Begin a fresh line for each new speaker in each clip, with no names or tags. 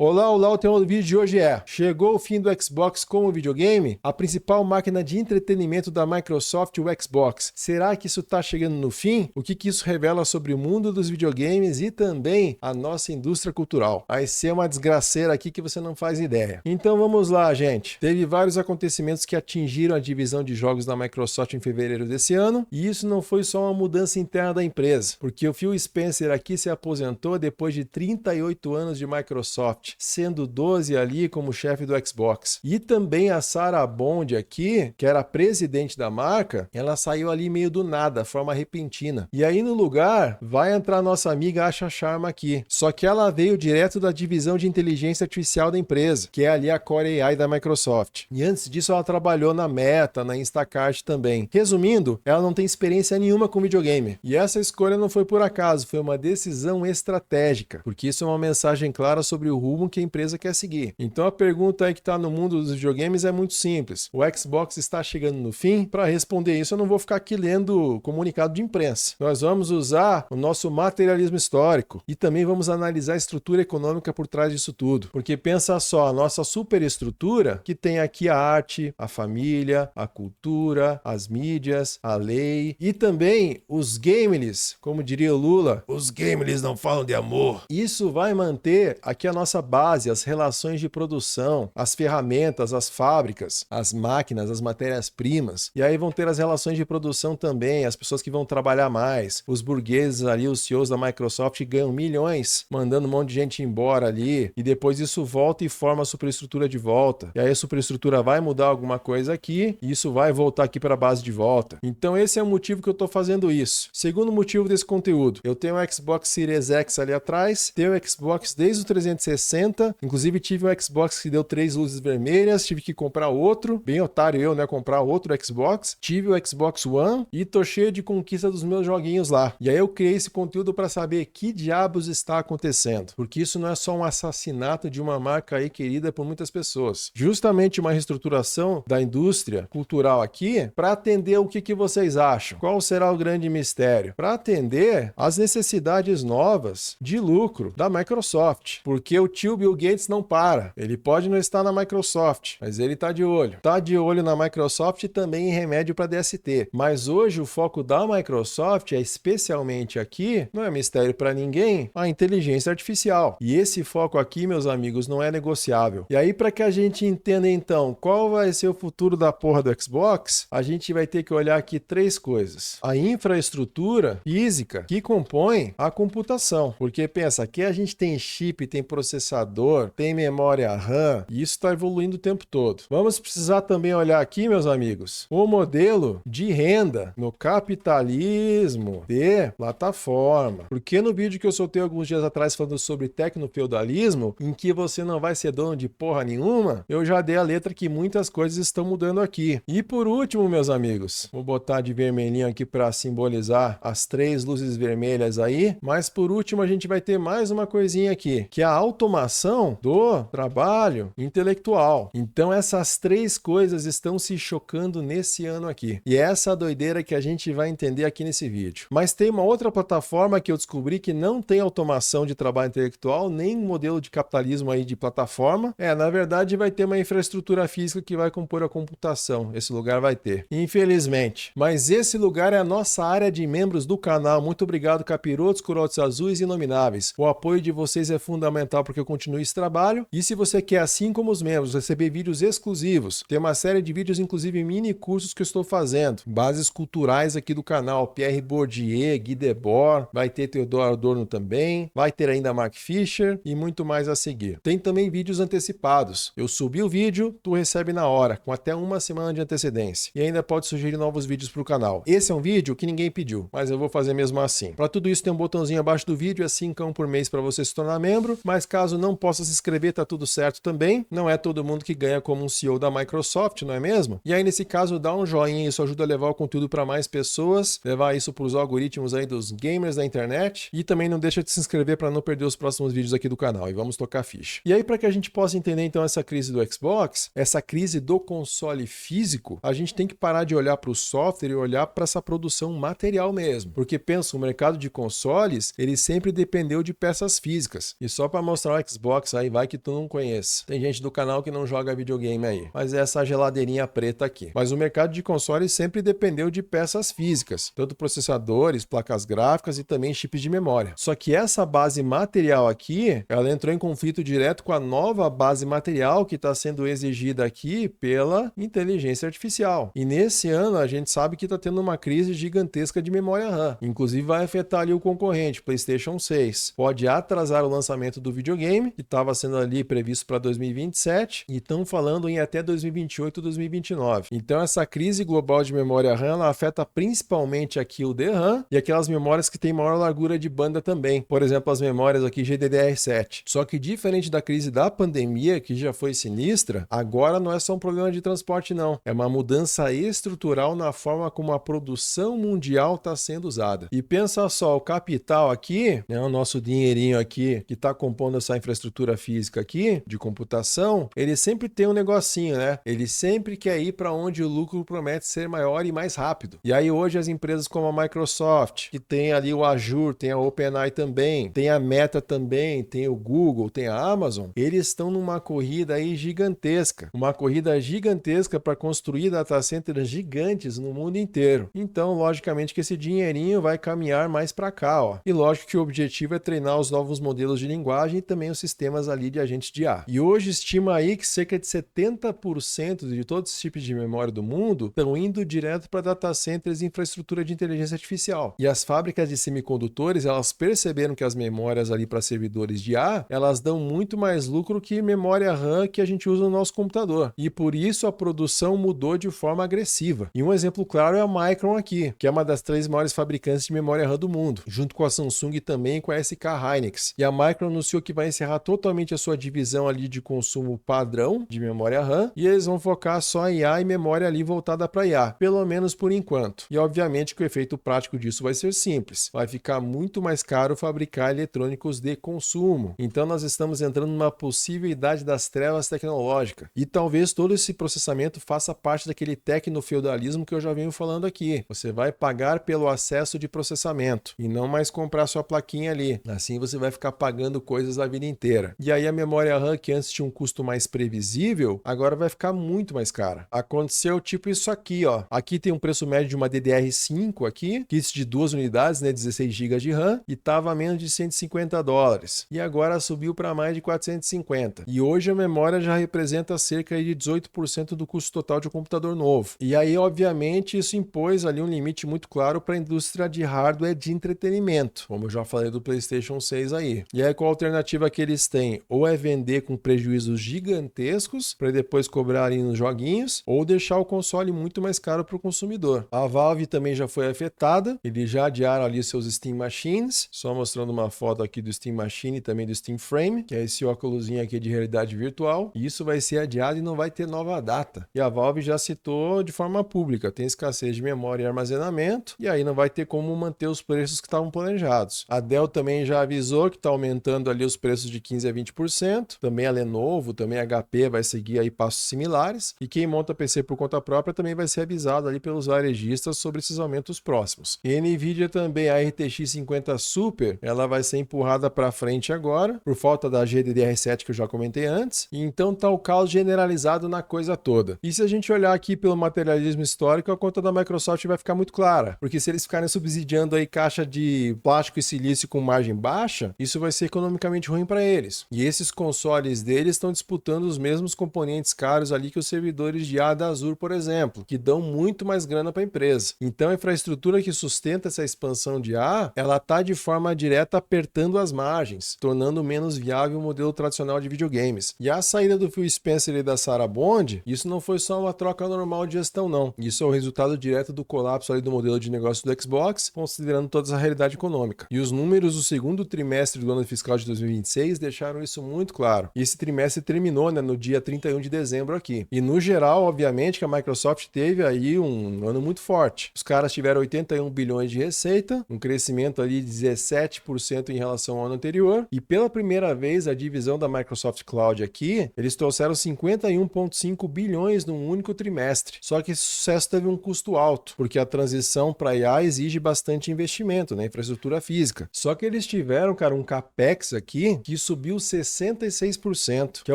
Olá, olá, o tema do vídeo de hoje é: chegou o fim do Xbox como videogame? A principal máquina de entretenimento da Microsoft, o Xbox. Será que isso está chegando no fim? O que isso revela sobre o mundo dos videogames e também a nossa indústria cultural? Vai ser uma desgraceira aqui que você não faz ideia. Então vamos lá, gente. Teve vários acontecimentos que atingiram a divisão de jogos da Microsoft em fevereiro desse ano, e isso não foi só uma mudança interna da empresa, porque o Phil Spencer aqui se aposentou depois de 38 anos de Microsoft, sendo 12 ali como chefe do Xbox. E também a Sarah Bond aqui, que era presidente da marca, ela saiu ali meio do nada, de forma repentina. E aí no lugar vai entrar nossa amiga Asha Sharma aqui. Só que ela veio direto da divisão de inteligência artificial da empresa, que é ali a Core AI da Microsoft. E antes disso ela trabalhou na Meta, na Instacart também. Resumindo, ela não tem experiência nenhuma com videogame. E essa escolha não foi por acaso, foi uma decisão estratégica, porque isso é uma mensagem clara sobre o rumo que a empresa quer seguir. Então a pergunta aí que está no mundo dos videogames é muito simples. O Xbox está chegando no fim? Para responder isso eu não vou ficar aqui lendo comunicado de imprensa. Nós vamos usar o nosso materialismo histórico e também vamos analisar a estrutura econômica por trás disso tudo. Porque pensa só, a nossa superestrutura que tem aqui a arte, a família, a cultura, as mídias, a lei e também os gameless, como diria o Lula, os gameless não falam de amor. Isso vai manter aqui a nossa base, as relações de produção, as ferramentas, as fábricas, as máquinas, as matérias-primas. E aí vão ter as relações de produção também, as pessoas que vão trabalhar mais, os burgueses ali, os CEOs da Microsoft ganham milhões, mandando um monte de gente embora ali, e depois isso volta e forma a superestrutura de volta. E aí a superestrutura vai mudar alguma coisa aqui, e isso vai voltar aqui para a base de volta. Então esse é o motivo que eu estou fazendo isso. Segundo motivo desse conteúdo, eu tenho o Xbox Series X ali atrás, tenho o Xbox desde o 360, inclusive tive um Xbox que deu 3 luzes vermelhas, tive que comprar outro, bem otário eu, né, comprar outro Xbox, tive o Xbox One e tô cheio de conquista dos meus joguinhos lá. E aí eu criei esse conteúdo para saber que diabos está acontecendo, porque isso não é só um assassinato de uma marca aí querida por muitas pessoas, justamente uma reestruturação da indústria cultural aqui para atender o que vocês acham. Qual será o grande mistério? Para atender às necessidades novas de lucro da Microsoft, porque o tio Bill Gates não para. Ele pode não estar na Microsoft, mas ele está de olho. Está de olho na Microsoft e também em remédio para DST. Mas hoje o foco da Microsoft é especialmente aqui, não é mistério para ninguém, a inteligência artificial. E esse foco aqui, meus amigos, não é negociável. E aí, para que a gente entenda então qual vai ser o futuro da porra do Xbox, a gente vai ter que olhar aqui 3 coisas. A infraestrutura física que compõe a computação. Porque pensa, aqui a gente tem chip, tem processador, tem memória RAM, e isso está evoluindo o tempo todo. Vamos precisar também olhar aqui, meus amigos, o modelo de renda no capitalismo de plataforma. Porque no vídeo que eu soltei alguns dias atrás falando sobre tecnofeudalismo, em que você não vai ser dono de porra nenhuma, eu já dei a letra que muitas coisas estão mudando aqui. E por último, meus amigos, vou botar de vermelhinho aqui para simbolizar as 3 luzes vermelhas aí, mas por último a gente vai ter mais uma coisinha aqui, que é a automação do trabalho intelectual. Então essas 3 coisas estão se chocando nesse ano aqui. E é essa doideira que a gente vai entender aqui nesse vídeo. Mas tem uma outra plataforma que eu descobri que não tem automação de trabalho intelectual, nem modelo de capitalismo aí de plataforma. Na verdade vai ter uma infraestrutura física que vai compor a computação. Esse lugar vai ter. Infelizmente. Mas esse lugar é a nossa área de membros do canal. Muito obrigado, capirotos, corotes azuis e inomináveis. O apoio de vocês é fundamental porque eu continuo esse trabalho. E se você quer, assim como os membros, receber vídeos exclusivos, tem uma série de vídeos, inclusive mini cursos que eu estou fazendo, bases culturais aqui do canal, Pierre Bourdieu, Guy Debord, vai ter Theodor Adorno também, vai ter ainda Mark Fisher e muito mais a seguir. Tem também vídeos antecipados. Eu subi o vídeo, tu recebe na hora, com até uma semana de antecedência. E ainda pode sugerir novos vídeos para o canal. Esse é um vídeo que ninguém pediu, mas eu vou fazer mesmo assim. Para tudo isso tem um botãozinho abaixo do vídeo, é 5 por mês para você se tornar membro, mas caso não possa se inscrever, tá tudo certo também. Não é todo mundo que ganha como um CEO da Microsoft, não é mesmo? E aí nesse caso dá um joinha, isso ajuda a levar o conteúdo para mais pessoas, levar isso para os algoritmos aí dos gamers da internet, e também não deixa de se inscrever para não perder os próximos vídeos aqui do canal, e vamos tocar ficha. E aí para que a gente possa entender então essa crise do Xbox, essa crise do console físico, a gente tem que parar de olhar para o software e olhar para essa produção material mesmo, porque pensa, o mercado de consoles, ele sempre dependeu de peças físicas, e só para mostrar o Xbox aí, vai que tu não conhece. Tem gente do canal que não joga videogame aí, mas é essa geladeirinha preta aqui. Mas o mercado de consoles sempre dependeu de peças físicas, tanto processadores, placas gráficas e também chips de memória. Só que essa base material aqui, ela entrou em conflito direto com a nova base material que está sendo exigida aqui pela inteligência artificial. E nesse ano a gente sabe que está tendo uma crise gigantesca de memória RAM. Inclusive vai afetar ali o concorrente, PlayStation 6. Pode atrasar o lançamento do videogame, que estava sendo ali previsto para 2027, e estão falando em até 2028, 2029. Então essa crise global de memória RAM, ela afeta principalmente aqui o DRAM e aquelas memórias que têm maior largura de banda também. Por exemplo, as memórias aqui GDDR7. Só que diferente da crise da pandemia, que já foi sinistra, agora não é só um problema de transporte não. É uma mudança estrutural na forma como a produção mundial está sendo usada. E pensa só, o capital aqui, né, o nosso dinheirinho aqui, que está compondo essa infraestrutura física aqui, de computação, ele sempre tem um negocinho, né? Ele sempre quer ir para onde o lucro promete ser maior e mais rápido. E aí hoje as empresas como a Microsoft, que tem ali o Azure, tem a OpenAI também, tem a Meta também, tem o Google, tem a Amazon, eles estão numa corrida aí gigantesca. Uma corrida gigantesca para construir data centers gigantes no mundo inteiro. Então, logicamente que esse dinheirinho vai caminhar mais para cá, ó. E lógico que o objetivo é treinar os novos modelos de linguagem e também os sistemas ali de agentes de IA. E hoje estima aí que cerca de 70% de todos os tipos de memória do mundo estão indo direto para data centers e infraestrutura de inteligência artificial. E as fábricas de semicondutores, elas perceberam que as memórias ali para servidores de IA, elas dão muito mais lucro que memória RAM que a gente usa no nosso computador. E por isso a produção mudou de forma agressiva. E um exemplo claro é a Micron aqui, que é uma das 3 maiores fabricantes de memória RAM do mundo, junto com a Samsung e também com a SK Hynix. E a Micron anunciou que vai encerrar totalmente a sua divisão ali de consumo padrão de memória RAM e eles vão focar só em IA e memória ali voltada para IA, pelo menos por enquanto. E obviamente que o efeito prático disso vai ser simples. Vai ficar muito mais caro fabricar eletrônicos de consumo. Então nós estamos entrando numa possível idade das trevas tecnológica. E talvez todo esse processamento faça parte daquele tecnofeudalismo que eu já venho falando aqui. Você vai pagar pelo acesso de processamento e não mais comprar sua plaquinha ali. Assim você vai ficar pagando coisas a vida inteira. E aí a memória RAM, que antes tinha um custo mais previsível, agora vai ficar muito mais cara. Aconteceu tipo isso aqui, ó. Aqui tem um preço médio de uma DDR5 aqui, kit de 2 unidades, né, 16 GB de RAM, e tava a menos de $150. E agora subiu para mais de 450. E hoje a memória já representa cerca de 18% do custo total de um computador novo. E aí, obviamente, isso impôs ali um limite muito claro para a indústria de hardware de entretenimento, como eu já falei do PlayStation 6 aí. E aí, qual a alternativa que eles têm? Ou é vender com prejuízos gigantescos para depois cobrarem nos joguinhos, ou deixar o console muito mais caro para o consumidor. A Valve também já foi afetada, eles já adiaram ali seus Steam Machines, só mostrando uma foto aqui do Steam Machine e também do Steam Frame, que é esse óculosinho aqui de realidade virtual, e isso vai ser adiado e não vai ter nova data. E a Valve já citou de forma pública, tem escassez de memória e armazenamento, e aí não vai ter como manter os preços que estavam planejados. A Dell também já avisou que está aumentando ali os preços de 15% a 20%, também a Lenovo, também a HP vai seguir aí passos similares, e quem monta PC por conta própria também vai ser avisado ali pelos varejistas sobre esses aumentos próximos. E a Nvidia também, a RTX 50 Super, ela vai ser empurrada para frente agora, por falta da GDDR7 que eu já comentei antes, e então tá o caos generalizado na coisa toda. E se a gente olhar aqui pelo materialismo histórico, a conta da Microsoft vai ficar muito clara, porque se eles ficarem subsidiando aí caixa de plástico e silício com margem baixa, isso vai ser economicamente ruim para eles. E esses consoles deles estão disputando os mesmos componentes caros ali que os servidores de IA da Azure, por exemplo, que dão muito mais grana para a empresa. Então a infraestrutura que sustenta essa expansão de IA, ela está de forma direta apertando as margens, tornando menos viável o modelo tradicional de videogames. E a saída do Phil Spencer e da Sarah Bond, isso não foi só uma troca normal de gestão não. Isso é o resultado direto do colapso ali do modelo de negócio do Xbox, considerando toda a realidade econômica. E os números do segundo trimestre do ano fiscal de 2026 deixaram isso muito claro. E esse trimestre terminou, né, no dia 31 de dezembro aqui. E no geral, obviamente, que a Microsoft teve aí um ano muito forte. Os caras tiveram 81 bilhões de receita, um crescimento ali de 17% em relação ao ano anterior. E pela primeira vez, a divisão da Microsoft Cloud aqui, eles trouxeram 51,5 bilhões num único trimestre. Só que esse sucesso teve um custo alto, porque a transição para IA exige bastante investimento na infraestrutura física. Só que eles tiveram, cara, um capex aqui que subiu 66%, que é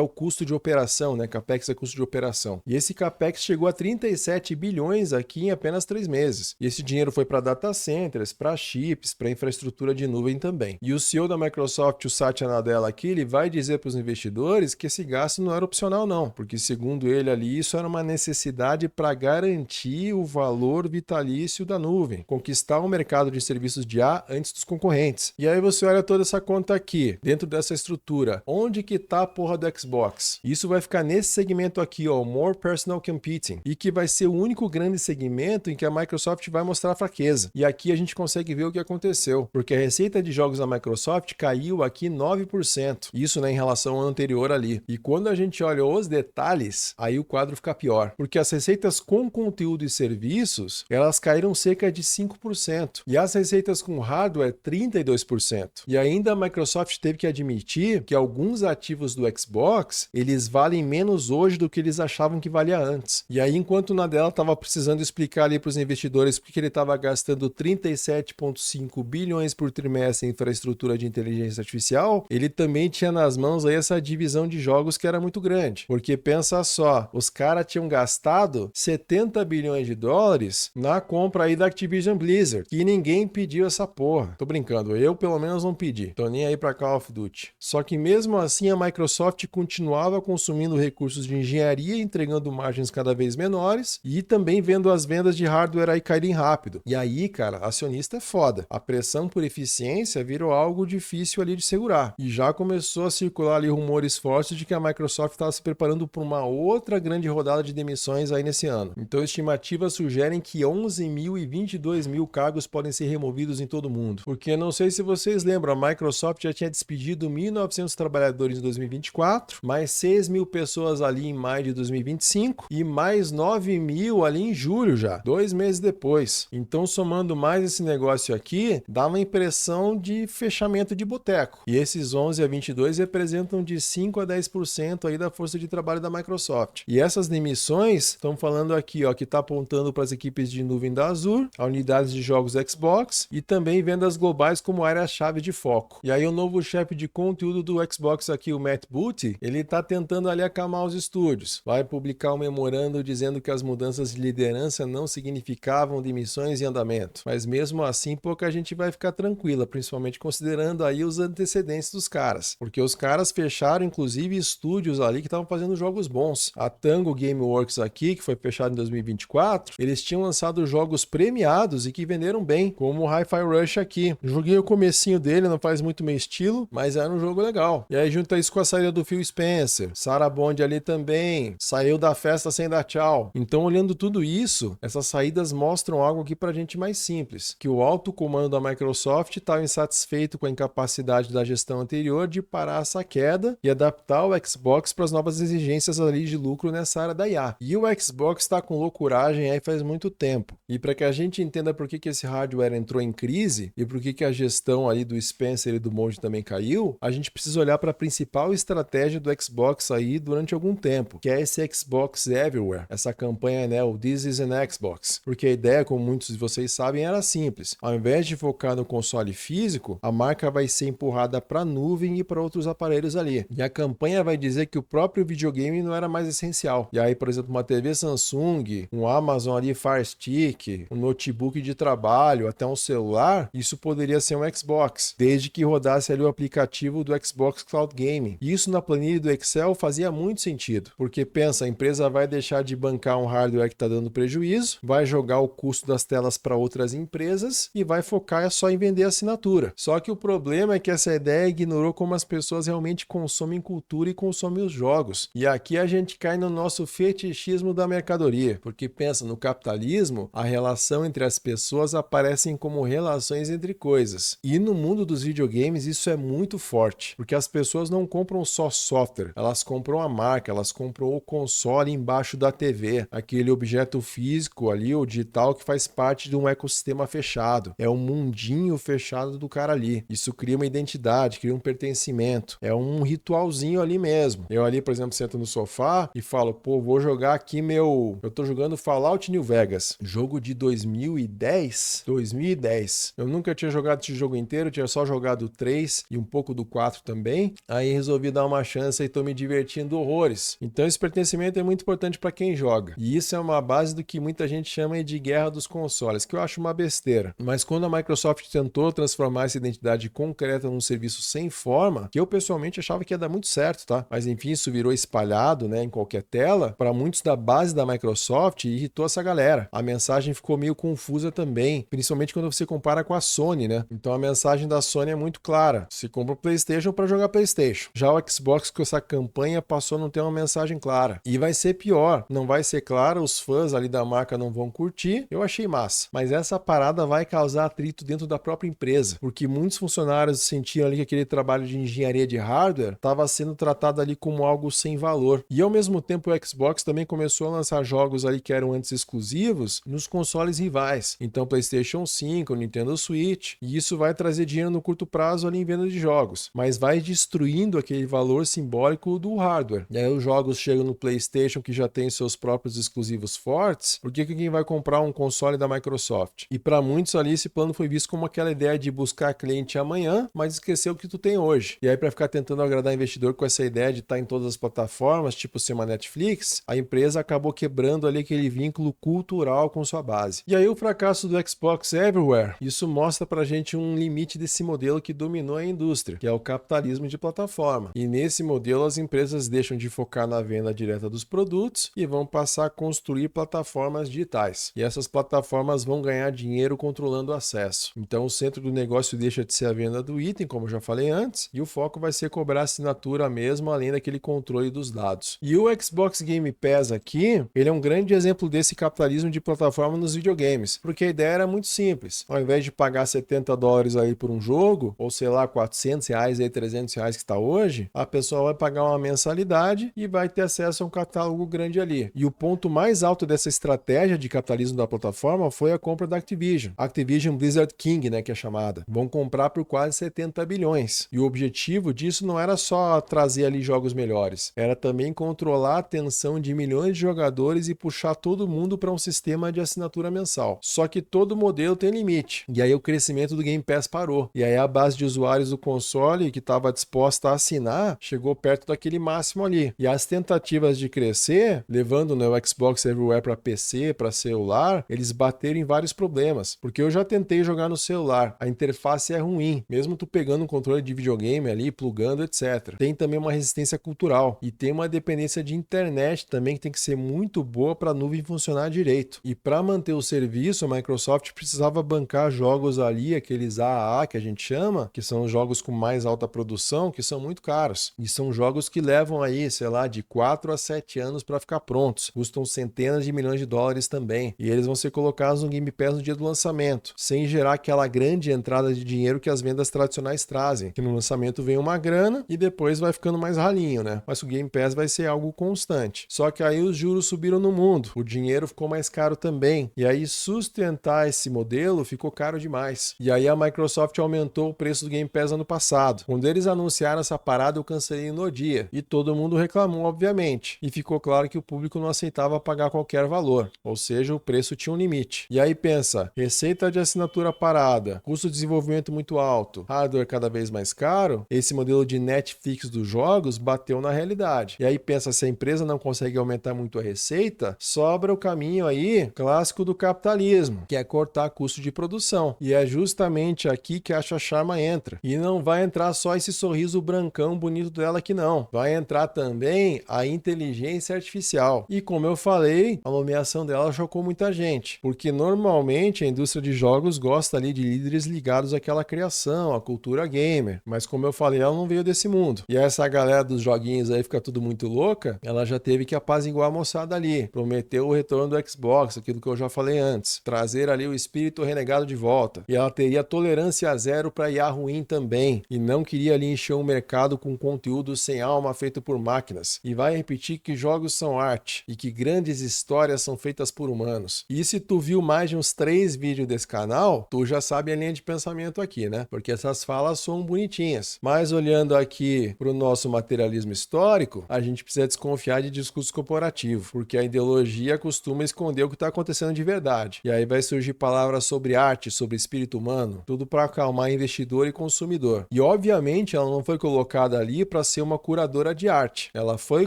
o custo de operação, né? Capex é custo de operação. E esse Capex chegou a 37 bilhões aqui em apenas 3 meses. E esse dinheiro foi para data centers, para chips, para infraestrutura de nuvem também. E o CEO da Microsoft, o Satya Nadella aqui, ele vai dizer para os investidores que esse gasto não era opcional não, porque segundo ele ali, isso era uma necessidade para garantir o valor vitalício da nuvem, conquistar o mercado de serviços de IA antes dos concorrentes. E aí você olha toda essa conta aqui, dentro dessa estrutura, onde que tá a porra do Xbox? Isso vai ficar nesse segmento aqui, ó, More Personal Computing, e que vai ser o único grande segmento em que a Microsoft vai mostrar fraqueza. E aqui a gente consegue ver o que aconteceu, porque a receita de jogos da Microsoft caiu aqui 9%. Isso, né, em relação ao ano anterior ali. E quando a gente olha os detalhes, aí o quadro fica pior, porque as receitas com conteúdo e serviços, elas caíram cerca de 5%, e as receitas com hardware 32%. E ainda a Microsoft teve que admitir que alguns ativos do Xbox, eles valem menos hoje do que eles achavam que valia antes. E aí, enquanto o Nadella estava precisando explicar ali para os investidores porque ele estava gastando 37,5 bilhões por trimestre em infraestrutura de inteligência artificial, ele também tinha nas mãos aí essa divisão de jogos que era muito grande. Porque pensa só, os caras tinham gastado 70 bilhões de dólares na compra aí da Activision Blizzard, e ninguém pediu essa porra. Tô brincando, eu pelo menos não pedi. Tô nem aí pra Call of Duty. Só que mesmo assim a Microsoft continuava consumindo recursos de engenharia, entregando margens cada vez menores e também vendo as vendas de hardware aí caírem rápido. E aí, cara, acionista é foda. A pressão por eficiência virou algo difícil ali de segurar. E já começou a circular ali rumores fortes de que a Microsoft estava se preparando para uma outra grande rodada de demissões aí nesse ano. Então, estimativas sugerem que 11 mil e 22 mil cargos podem ser removidos em todo o mundo. Porque não sei se vocês lembram, a Microsoft já tinha despedido 1.900 trabalhadores em 2024, mais 6 mil pessoas ali em maio de 2025 e mais 9 mil ali em julho já, 2 meses depois. Então, somando mais esse negócio aqui, dá uma impressão de fechamento de boteco. E esses 11 a 22 representam de 5 a 10% aí da força de trabalho da Microsoft. E essas demissões, estão falando aqui, ó, que está apontando para as equipes de nuvem da Azure, a unidades de jogos Xbox e também vendas globais como área-chave de foco. E aí o novo chefe de conteúdo do Xbox aqui, o Matt Booty, ele está tentando ali acalmar os estúdios. Vai publicar um memorando dizendo que as mudanças de liderança não significavam demissões em andamento. Mas mesmo assim, pouca gente vai ficar tranquila, principalmente considerando aí os antecedentes dos caras. Porque os caras fecharam, inclusive, estúdios ali que estavam fazendo jogos bons. A Tango Gameworks aqui, que foi fechada em 2024, eles tinham lançado jogos premiados e que venderam bem, como o Hi-Fi Rush aqui. Joguei o comecinho dele, não faz muito meu estilo, mas era um jogo legal. E aí junta isso com a saída do Phil Spencer, Sarah Bond ali também, saiu da festa sem dar tchau. Então, olhando tudo isso, essas saídas mostram algo aqui pra gente mais simples, que o alto comando da Microsoft estava insatisfeito com a incapacidade da gestão anterior de parar essa queda e adaptar o Xbox para as novas exigências ali de lucro nessa área da IA. E o Xbox está com loucuragem aí faz muito tempo. E para que a gente entenda por que esse hardware entrou em crise e por que a gestão ali do Spencer e do Monge também caiu, a gente precisa olhar para a principal estratégia do Xbox aí durante algum tempo, que é esse Xbox Everywhere, essa campanha, né, o This is an Xbox. Porque a ideia, como muitos de vocês sabem, era simples. Ao invés de focar no console físico, a marca vai ser empurrada para a nuvem e para outros aparelhos ali. E a campanha vai dizer que o próprio videogame não era mais essencial. E aí, por exemplo, uma TV Samsung, um Amazon ali Fire Stick, um notebook de trabalho, até um celular, isso poderia ser um Xbox, desde que rodasse ali o aplicativo do Xbox Cloud Gaming. E isso na planilha do Excel fazia muito sentido, porque pensa, a empresa vai deixar de bancar um hardware que está dando prejuízo, vai jogar o custo das telas para outras empresas e vai focar só em vender assinatura. Só que o problema é que essa ideia ignorou como as pessoas realmente consomem cultura e consomem os jogos. E aqui a gente cai no nosso fetichismo da mercadoria, porque pensa, no capitalismo, a relação entre as pessoas aparecem como relações entre coisas. E no mundo dos videogames isso é muito forte, porque as pessoas não compram só software, elas compram a marca, elas compram o console embaixo da TV, aquele objeto físico ali, ou digital, que faz parte de um ecossistema fechado. É um mundinho fechado do cara ali. Isso cria uma identidade, cria um pertencimento. É um ritualzinho ali mesmo. Eu ali, por exemplo, sento no sofá e falo, pô, vou jogar aqui eu tô jogando Fallout New Vegas. Jogo de 2010? 2010. Eu nunca tinha jogado esse jogo inteiro, tinha só jogado o 3 e um pouco do 4 também, aí resolvi dar uma chance e tô me divertindo horrores. Então esse pertencimento é muito importante para quem joga. E isso é uma base do que muita gente chama de guerra dos consoles, que eu acho uma besteira. Mas quando a Microsoft tentou transformar essa identidade concreta num serviço sem forma, que eu pessoalmente achava que ia dar muito certo, tá? Mas enfim, isso virou espalhado, né, em qualquer tela, para muitos da base da Microsoft e irritou essa galera. A mensagem ficou meio confusa também, principalmente quando você compara com a Sony, né? Então a mensagem da Sony é muito clara. Se compra o PlayStation para jogar PlayStation. Já o Xbox com essa campanha passou a não ter uma mensagem clara. E vai ser pior, não vai ser clara, os fãs ali da marca não vão curtir. Eu achei massa. Mas essa parada vai causar atrito dentro da própria empresa, porque muitos funcionários sentiam ali que aquele trabalho de engenharia de hardware estava sendo tratado ali como algo sem valor. E ao mesmo tempo o Xbox também começou a lançar jogos ali que eram antes exclusivos nos consoles rivais. Então PlayStation 5, Nintendo Switch, e isso vai trazer dinheiro no curto prazo ali em venda de jogos, mas vai destruindo aquele valor simbólico do hardware. E aí os jogos chegam no PlayStation que já tem seus próprios exclusivos fortes, porque quem vai comprar um console da Microsoft? E para muitos ali esse plano foi visto como aquela ideia de buscar cliente amanhã, mas esquecer o que tu tem hoje. E aí para ficar tentando agradar investidor com essa ideia de estar em todas as plataformas, tipo ser uma Netflix, a empresa acabou quebrando ali aquele vínculo cultural com sua base. E aí o fracasso do Xbox Everywhere, isso mostra pra gente um limite desse modelo que dominou a indústria, que é o capitalismo de plataforma. E nesse modelo as empresas deixam de focar na venda direta dos produtos e vão passar a construir plataformas digitais. E essas plataformas vão ganhar dinheiro controlando o acesso. Então o centro do negócio deixa de ser a venda do item, como eu já falei antes, e o foco vai ser cobrar assinatura mesmo, além daquele controle dos dados. E o Xbox Game Pass aqui, ele é um grande exemplo desse capitalismo de plataforma nos videogames, porque a ideia era muito simples. Ao invés de pagar $70 aí por um jogo, ou sei lá, R$400 aí, R$300 que está hoje, a pessoa vai pagar uma mensalidade e vai ter acesso a um catálogo grande ali. E o ponto mais alto dessa estratégia de capitalismo da plataforma foi a compra da Activision Blizzard King, né, que é chamada. Vão comprar por quase 70 bilhões. E o objetivo disso não era só trazer ali jogos melhores, era também controlar a atenção de milhões de jogadores e puxar todo mundo para um sistema de assinatura mensal. Só que todo modelo tem limite. E aí o crescimento do Game Pass parou. E aí a base de usuários do console que estava disposta a assinar chegou perto daquele máximo ali. E as tentativas de crescer, levando o Xbox Everywhere para PC, para celular, eles bateram em vários problemas. Porque eu já tentei jogar no celular. A interface é ruim. Mesmo tu pegando um controle de videogame ali, plugando, etc. Tem também uma resistência cultural. E tem uma dependência de internet também que tem que ser muito boa para a nuvem funcionar direito. E para manter o serviço, a Microsoft precisava bancar jogos ali, aqueles AAA que a gente chama, que são jogos com mais alta produção, que são muito caros. E são jogos que levam aí, sei lá, de 4 a 7 anos para ficar prontos. Custam centenas de milhões de dólares também. E eles vão ser colocados no Game Pass no dia do lançamento, sem gerar aquela grande entrada de dinheiro que as vendas tradicionais trazem. Que no lançamento vem uma grana e depois vai ficando mais ralinho, né? Mas o Game Pass vai ser algo constante. Só que aí os juros subiram no mundo, o dinheiro ficou mais caro também. E aí sustentar esse modelo ficou caro demais. E aí a Microsoft aumentou o preço do Game Pass ano passado. Quando eles anunciaram essa parada, eu cancelei no dia. E todo mundo reclamou, obviamente. E ficou claro que o público não aceitava pagar qualquer valor. Ou seja, o preço tinha um limite. E aí pensa, receita de assinatura parada, custo de desenvolvimento muito alto, hardware cada vez mais caro, esse modelo de Netflix dos jogos bateu na realidade. E aí pensa, se a empresa não consegue aumentar muito a receita, sobra o caminho aí clássico do capitalismo, que é cortar custo de produção. E é justamente aqui que a Xaxarma entra. E não vai entrar só esse sorriso brancão bonito dela aqui não. Vai entrar também a inteligência artificial. E como eu falei, a nomeação dela chocou muita gente, porque normalmente a indústria de jogos gosta ali de líderes ligados àquela criação, à cultura gamer. Mas como eu falei, ela não veio desse mundo. E essa galera dos joguinhos aí fica tudo muito louca, ela já teve que apaziguar a moçada ali. Prometeu o retorno do Xbox, aquilo que eu já falei antes. Trazer ali o espírito renegado de volta. E ela teria tolerância zero para IA ruim também. E não queria ali encher o mercado com conteúdo sem alma feito por máquinas. E vai repetir que jogos são arte. E que grandes histórias são feitas por humanos. E se tu viu mais de uns 3 vídeos desse canal, tu já sabe a linha de pensamento aqui, né? Porque essas falas são bonitinhas. Mas olhando aqui para o nosso materialismo histórico, a gente precisa desconfiar de discurso corporativo, porque a ideologia costuma esconder o que está acontecendo de verdade. E aí vai surgir palavras sobre arte, sobre espírito humano, tudo para acalmar investidor e consumidor. E obviamente ela não foi colocada ali para ser uma curadora de arte. Ela foi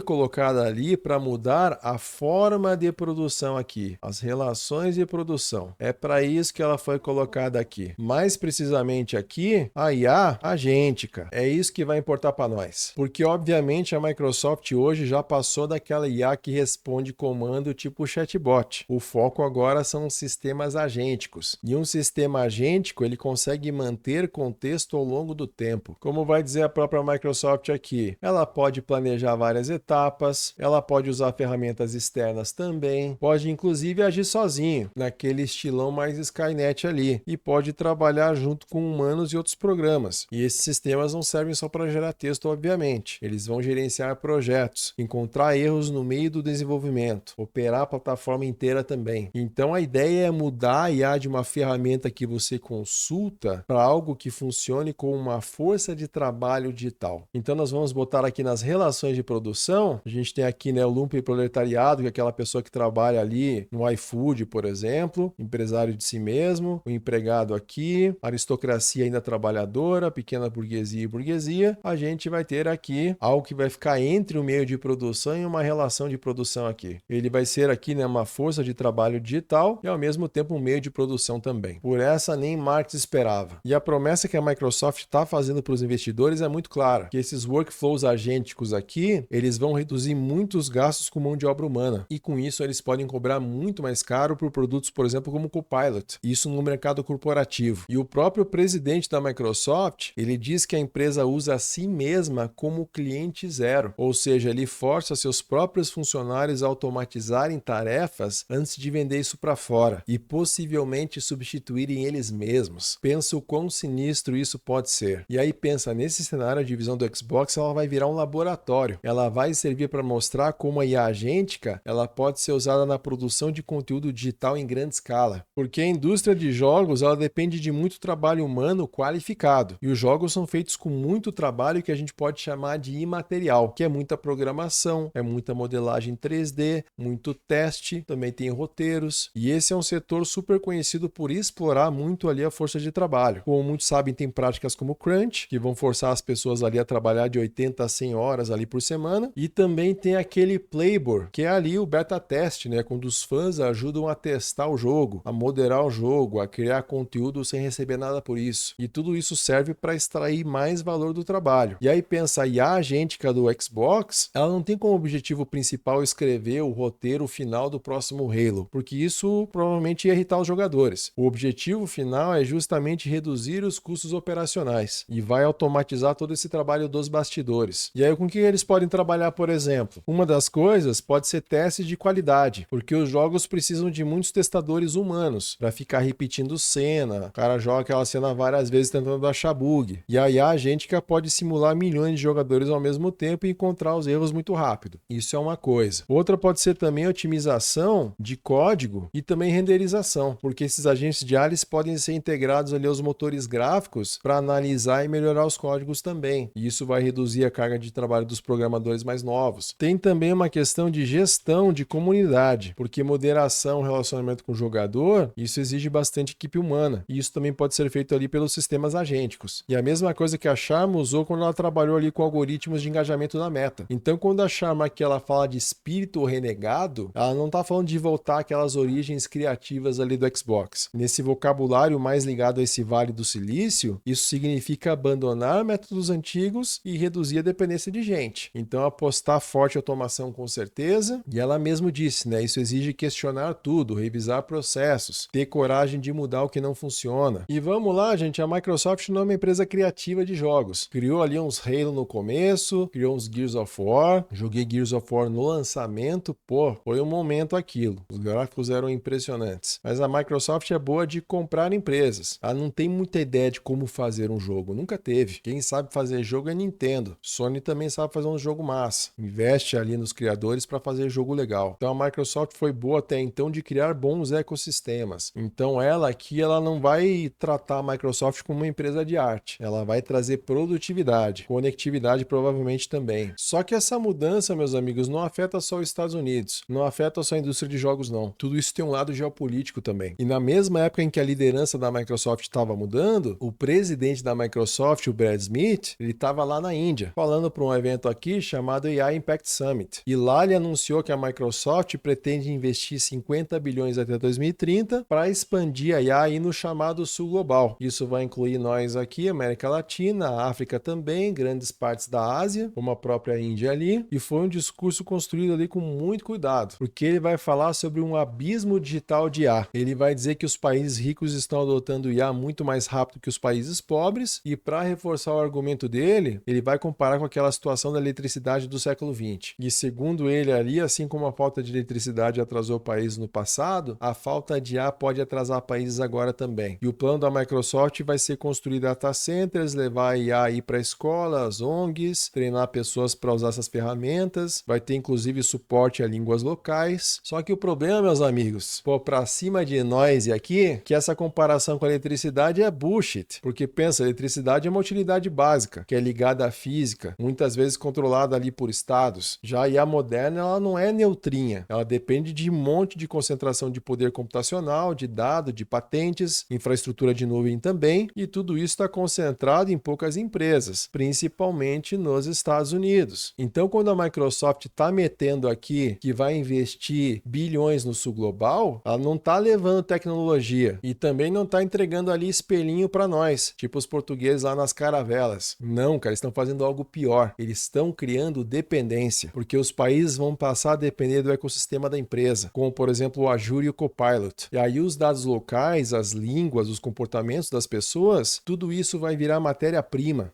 colocada ali para mudar a forma de produção aqui, as relações de produção. É para isso que ela foi colocada aqui. Mais precisamente aqui, a IA agêntica. É isso que vai importar para nós. Porque obviamente a Microsoft hoje já passou daquela IA que responde comando tipo chatbot. O foco agora são os sistemas agênticos. E um sistema agêntico, ele consegue manter contexto ao longo do tempo. Como vai dizer a própria Microsoft aqui, ela pode planejar várias etapas, ela pode usar ferramentas externas também, pode inclusive agir sozinho, naquele estilão mais Skynet ali, e pode trabalhar junto com humanos e outros programas. E esses sistemas não servem só para gerar texto, obviamente. Eles vão gerenciar projetos, encontrar erros no meio do desenvolvimento, operar a plataforma inteira também. Então a ideia é mudar a IA de uma ferramenta que você consulta para algo que funcione como uma força de trabalho digital. Então nós vamos botar aqui nas relações de produção, a gente tem aqui, né, o lumpenproletariado, que é aquela pessoa que trabalha ali no iFood, por exemplo, empresário de si mesmo, o empregado aqui, aristocracia ainda trabalhadora, pequena burguesia e burguesia. A gente vai ter aqui algo que vai ficar entre o meio de produção e uma relação de produção aqui. Ele vai ser aqui, né, uma força de trabalho digital e ao mesmo tempo um meio de produção também. Por essa nem Marx esperava. E a promessa que a Microsoft está fazendo para os investidores é muito clara, que esses workflows agênticos aqui, eles vão reduzir muitos gastos com mão de obra humana. E com isso eles podem cobrar muito mais caro por produtos, por exemplo, como o Copilot. Isso no mercado corporativo. E o próprio presidente da Microsoft, ele diz que a empresa usa a si mesma como cliente zero. Ou seja, ele força seus próprios funcionários a automatizarem tarefas antes de vender isso para fora e possivelmente substituírem eles mesmos. Pensa o quão sinistro isso pode ser. E aí pensa, nesse cenário, a divisão do Xbox ela vai virar um laboratório. Ela vai servir para mostrar como a IA agêntica ela pode ser usada na produção de conteúdo digital em grande escala. Porque a indústria de jogos ela depende de muito trabalho humano qualificado. E os jogos são feitos com muito trabalho que a gente pode chamar de imaterial, que é muita programação, é muita modelagem 3D, muito teste, também tem roteiros. E esse é um setor super conhecido por explorar muito ali a força de trabalho. Como muitos sabem, tem práticas como Crunch, que vão forçar as pessoas ali a trabalhar de 80 a 100 horas ali por semana. E também tem aquele Playboard, que é ali o beta teste, né? Quando os fãs ajudam a testar o jogo, a moderar o jogo, a criar conteúdo sem receber nada por isso. E tudo isso serve para extrair mais valor do trabalho. E aí pensa, a IA agêntica do Xbox, ela não tem como objetivo principal escrever o roteiro final do próximo Halo, porque isso provavelmente ia irritar os jogadores. O objetivo final é justamente reduzir os custos operacionais e vai automatizar todo esse trabalho dos bastidores. E aí com que eles podem trabalhar, por exemplo? Uma das coisas pode ser testes de qualidade, porque os jogos precisam de muitos testadores humanos para ficar repetindo cena. O cara joga aquela cena várias vezes tentando achar bug. E a IA agêntica pode simular milhões de jogadores ao mesmo tempo e encontrar os erros muito rápido. Isso é uma coisa. Outra pode ser também a otimização de código e também renderização, porque esses agentes de IA podem ser integrados ali aos motores gráficos para analisar e melhorar os códigos também. E isso vai reduzir a carga de trabalho dos programadores mais novos. Tem também uma questão de gestão de comunidade, porque moderação, relacionamento com o jogador, isso exige bastante equipe humana. E isso também pode ser feito ali pelos sistemas agênticos. E a mesma coisa que a Sharma usou quando ela trabalhou ali com algoritmos de engajamento da Meta. Então, quando a Sharma aqui ela fala de espírito renegado, ela não está falando de voltar àquelas origens criativas ali do Xbox. Nesse vocabulário mais ligado a esse Vale do Silício, isso significa abandonar métodos antigos e reduzir a dependência de gente. Então, apostar forte em automação com certeza. E ela mesmo disse, né? Isso exige questionar tudo, revisar processos, ter coragem de mudar o que não funciona. E vamos lá, gente, a Microsoft não é uma empresa criativa de jogos. Criou ali uns Halo no começo, criou uns Gears of War, joguei Gears of War no lançamento, pô, foi um momento aquilo. Os gráficos eram impressionantes. Mas a Microsoft é boa de comprar empresas. Ela não tem muita ideia de como fazer um jogo, nunca teve. Quem sabe fazer jogo é Nintendo. Sony também sabe fazer um jogo massa. Investe ali nos criadores para fazer jogo legal. Então a Microsoft foi boa até então de criar bons ecossistemas. Então ela aqui, ela não vai tratar a Microsoft como uma empresa de arte. Ela vai trazer produtividade, conectividade provavelmente também. Só que essa mudança, meus amigos, não afeta só os Estados Unidos, não afeta só a indústria de jogos não. Tudo isso tem um lado geopolítico também. E na mesma época em que a liderança da Microsoft estava mudando, o presidente da Microsoft Microsoft, o Brad Smith, ele estava lá na Índia, falando para um evento aqui chamado AI Impact Summit. E lá ele anunciou que a Microsoft pretende investir 50 bilhões até 2030 para expandir a IA aí no chamado Sul Global. Isso vai incluir nós aqui, América Latina, a África também, grandes partes da Ásia, como a própria Índia ali. E foi um discurso construído ali com muito cuidado, porque ele vai falar sobre um abismo digital de IA. Ele vai dizer que os países ricos estão adotando IA muito mais rápido que os países pobres, e para reforçar o argumento dele, ele vai comparar com aquela situação da eletricidade do século XX. E segundo ele ali, assim como a falta de eletricidade atrasou países no passado, a falta de IA pode atrasar países agora também. E o plano da Microsoft vai ser construir data centers, levar a IA aí para escolas, ONGs, treinar pessoas para usar essas ferramentas, vai ter inclusive suporte a línguas locais. Só que o problema, meus amigos, pô, pra cima de nós e aqui, que essa comparação com a eletricidade é bullshit. Porque pensa, a eletricidade é uma utilidade básica, que é ligada à física, muitas vezes controlada ali por estados. Já a IA moderna, ela não é neutrinha, ela depende de um monte de concentração de poder computacional, de dados, de patentes, infraestrutura de nuvem também, e tudo isso está concentrado em poucas empresas, principalmente nos Estados Unidos. Então, quando a Microsoft está metendo aqui que vai investir bilhões no sul global, ela não está levando tecnologia e também não está entregando ali espelhinho para nós, tipo os portugueses lá nas caravelas. Não, cara, eles estão fazendo algo pior. Eles estão criando dependência, porque os países vão passar a depender do ecossistema da empresa, como por exemplo o Azure e o Copilot. E aí os dados locais, as línguas, os comportamentos das pessoas, tudo isso vai virar matéria-prima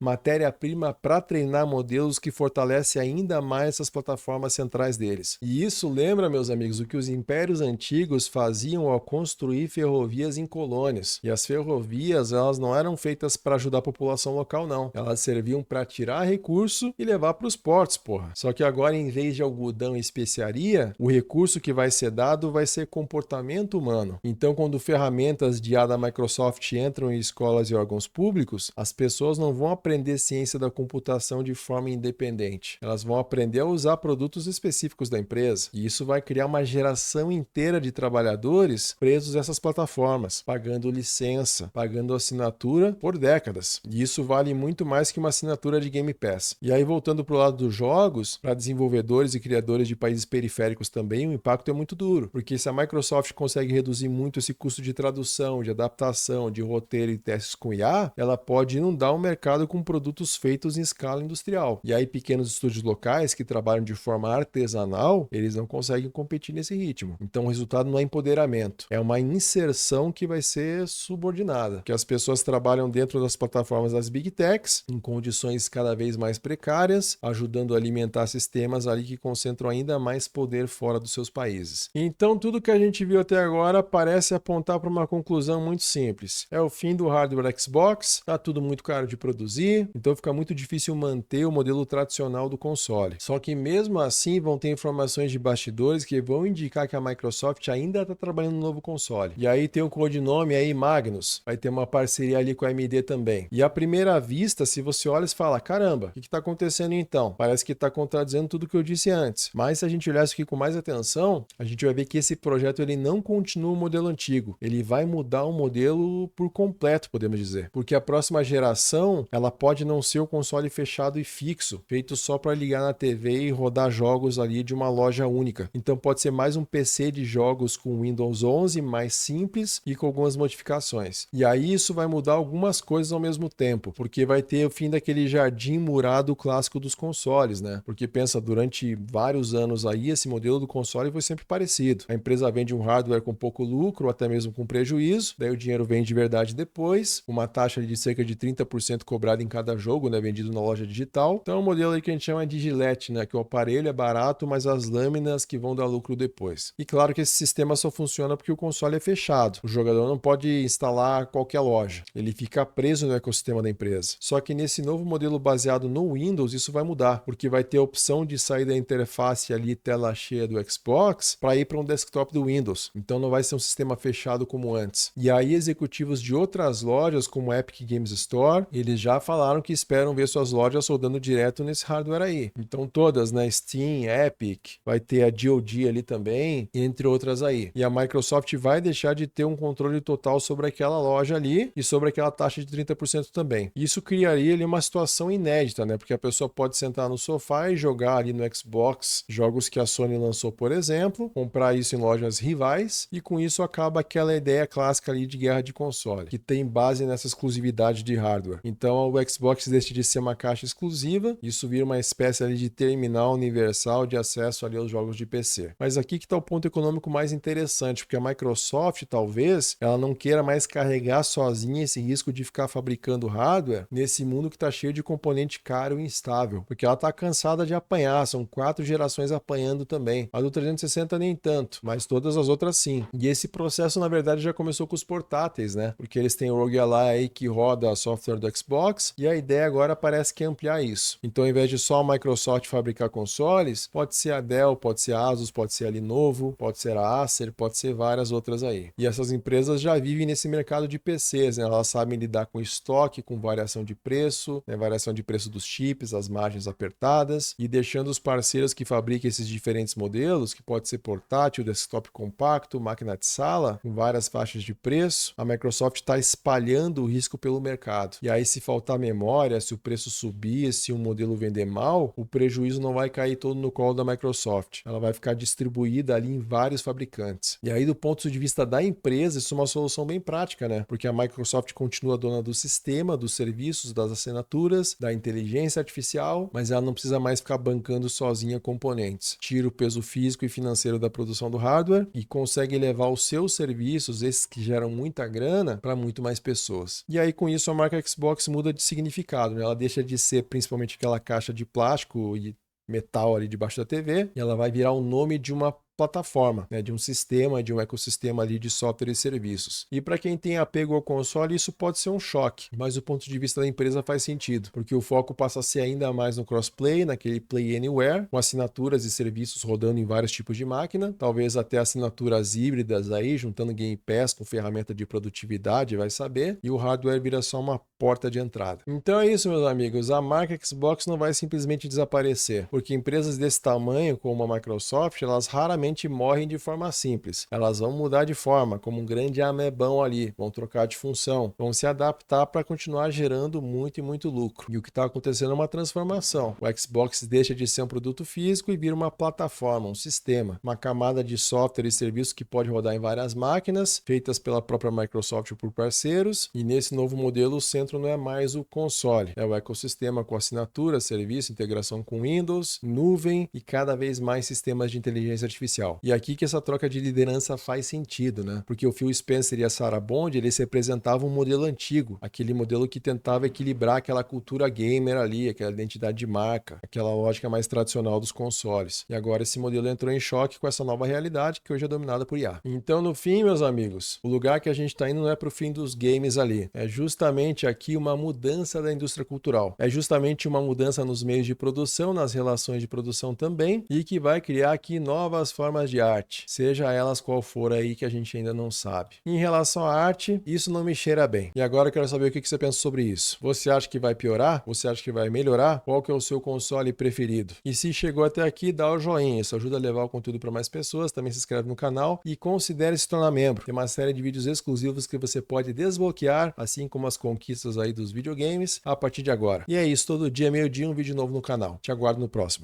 para treinar modelos que fortalecem ainda mais essas plataformas centrais deles. E isso lembra, meus amigos, o que os impérios antigos faziam ao construir ferrovias em colônias. E as ferrovias, elas não eram feitas para ajudar a população local, não. Elas serviam para tirar recurso e levar para os portos, porra. Só que agora, em vez de algodão e especiaria, o recurso que vai ser dado vai ser comportamento humano. Então, quando ferramentas de IA da Microsoft entram em escolas e órgãos públicos, as pessoas não vão aprender ciência da computação de forma independente. Elas vão aprender a usar produtos específicos da empresa. E isso vai criar uma geração inteira de trabalhadores presos a essas plataformas, pagando licença, pagando assinatura por décadas. E isso vale muito mais que uma assinatura de Game Pass. E aí, voltando para o lado dos jogos, para desenvolvedores e criadores de países periféricos também, o impacto é muito duro, porque se a Microsoft consegue reduzir muito esse custo de tradução, de adaptação, de roteiro e testes com IA, ela pode inundar o mercado com produtos feitos em escala industrial. E aí, pequenos estúdios locais que trabalham de forma artesanal, eles não conseguem competir nesse ritmo. Então, o resultado não é empoderamento, é uma inserção que vai ser subordinada, que as pessoas trabalham dentro das plataformas das Big Techs, em condições cada vez mais precárias, ajudando a alimentar sistemas ali que concentram ainda mais poder fora dos seus países. Então, tudo que a gente viu até agora parece apontar para uma conclusão muito simples. É o fim do hardware Xbox, tá tudo muito caro de produzir, então fica muito difícil manter o modelo tradicional do console. Só que mesmo assim vão ter informações de bastidores que vão indicar que a Microsoft ainda está trabalhando no novo console. E aí tem o codinome aí Magnus, vai ter uma parceria ali com a AMD também. E à primeira vista, se você olha e fala, caramba, o que está acontecendo então? Parece que está contradizendo tudo que eu disse antes. Mas se a gente olhar isso aqui com mais atenção, a gente vai ver que esse projeto ele não continua o modelo antigo. Ele vai mudar o modelo por completo, podemos dizer. Porque a próxima geração, ela pode não ser o console fechado e fixo, feito só para ligar na TV e rodar jogos ali de uma loja única. Então pode ser mais um PC de jogos com Windows 11, mais simples e com algumas modificações. E aí isso vai mudar algumas coisas ao mesmo tempo, porque vai ter o fim daquele jardim murado clássico dos consoles, né? Porque pensa, durante vários anos aí, esse modelo do console foi sempre parecido. A empresa vende um hardware com pouco lucro, ou até mesmo com prejuízo, daí o dinheiro vem de verdade depois, uma taxa de cerca de 30% cobrada em cada jogo, né? Vendido na loja digital. Então é um modelo aí que a gente chama de Gillette, né? Que o aparelho é barato, mas as lâminas que vão dar lucro depois. E claro que esse sistema só funciona porque o console é fechado. O jogador não pode instalar qualquer loja. Ele fica preso no ecossistema da empresa. Só que nesse novo modelo baseado no Windows, isso vai mudar, porque vai ter a opção de sair da interface ali, tela cheia do Xbox, para ir para um desktop do Windows. Então não vai ser um sistema fechado como antes. E aí executivos de outras lojas, como a Epic Games Store, eles já falaram que esperam ver suas lojas rodando direto nesse hardware aí. Então todas, né? Steam, Epic, vai ter a GOG ali também, entre outras aí. E a Microsoft vai deixar de ter um controle total sobre aquela loja ali e sobre aquela taxa de 30% também. Isso criaria ali uma situação inédita, né? Porque a pessoa pode sentar no sofá e jogar ali no Xbox jogos que a Sony lançou, por exemplo, comprar isso em lojas rivais e com isso acaba aquela ideia clássica ali de guerra de console, que tem base nessa exclusividade de hardware. Então o Xbox deixa de ser uma caixa exclusiva, isso vira uma espécie ali de terminal universal de acesso ali aos jogos de PC. Mas aqui que está o ponto econômico mais interessante, porque a Microsoft talvez ela não queira mais carregar sozinha esse risco de ficar fabricando hardware nesse mundo que está cheio de componente caro e instável, porque ela está cansada de apanhar, são 4 gerações apanhando também. A do 360 nem tanto, mas todas as outras sim. E esse processo na verdade já começou com os portáteis, né? Porque eles têm o ROG Ally aí que roda software do Xbox e a ideia agora parece que é ampliar isso. Então ao invés de só a Microsoft fabricar consoles, pode ser a Dell, pode ser a Asus, pode ser a Lenovo, pode ser a Acer, pode ser várias outras aí. E essas empresas já vivem nesse mercado de PCs, né? Elas sabem lidar com estoque, com variação de preço, né? Variação de preço dos chips, as margens apertadas e deixando os parceiros que fabricam esses diferentes modelos, que pode ser portátil, desktop compacto, máquina de sala, com várias faixas de preço, a Microsoft está espalhando o risco pelo mercado. E aí se faltar memória, se o preço subir, se um modelo vender mal, o prejuízo não vai cair todo no colo da Microsoft. Ela vai ficar distribuída ali em vários fabricantes. E aí do ponto de vista da empresa, isso é uma solução bem prática, né? Porque a Microsoft continua dona do sistema, dos serviços, das assinaturas, da inteligência artificial, mas ela não precisa mais ficar bancando sozinha componentes. Tira o peso físico e financeiro da produção do hardware e consegue levar os seus serviços, esses que geram muita grana, para muito mais pessoas. E aí com isso a marca Xbox muda de significado, né? Ela deixa de ser principalmente aquela caixa de plástico e metal ali debaixo da TV e ela vai virar o nome de uma plataforma, né, de um sistema, de um ecossistema ali de software e serviços. E para quem tem apego ao console, isso pode ser um choque, mas do ponto de vista da empresa faz sentido, porque o foco passa a ser ainda mais no crossplay, naquele Play Anywhere, com assinaturas e serviços rodando em vários tipos de máquina, talvez até assinaturas híbridas aí, juntando Game Pass com ferramenta de produtividade, vai saber, e o hardware vira só uma porta de entrada. Então é isso, meus amigos, a marca Xbox não vai simplesmente desaparecer, porque empresas desse tamanho, como a Microsoft, elas raramente morrem de forma simples. Elas vão mudar de forma, como um grande amebão ali, vão trocar de função, vão se adaptar para continuar gerando muito e muito lucro. E o que está acontecendo é uma transformação. O Xbox deixa de ser um produto físico e vira uma plataforma, um sistema, uma camada de software e serviços que pode rodar em várias máquinas, feitas pela própria Microsoft ou por parceiros, e nesse novo modelo o centro não é mais o console, é o ecossistema com assinatura, serviço, integração com Windows, nuvem e cada vez mais sistemas de inteligência artificial. E aqui que essa troca de liderança faz sentido, né? Porque o Phil Spencer e a Sarah Bond, eles representavam um modelo antigo, aquele modelo que tentava equilibrar aquela cultura gamer ali, aquela identidade de marca, aquela lógica mais tradicional dos consoles. E agora esse modelo entrou em choque com essa nova realidade que hoje é dominada por IA. Então, no fim, meus amigos, o lugar que a gente está indo não é para o fim dos games ali. É justamente aqui uma mudança da indústria cultural. É justamente uma mudança nos meios de produção, nas relações de produção também, e que vai criar aqui novas formas de arte, seja elas qual for aí que a gente ainda não sabe. Em relação à arte, isso não me cheira bem. E agora eu quero saber o que você pensa sobre isso. Você acha que vai piorar? Você acha que vai melhorar? Qual que é o seu console preferido? E se chegou até aqui, dá o joinha, isso ajuda a levar o conteúdo para mais pessoas, também se inscreve no canal e considere se tornar membro. Tem uma série de vídeos exclusivos que você pode desbloquear, assim como as conquistas aí dos videogames, a partir de agora. E é isso, todo dia, meio-dia, um vídeo novo no canal. Te aguardo no próximo.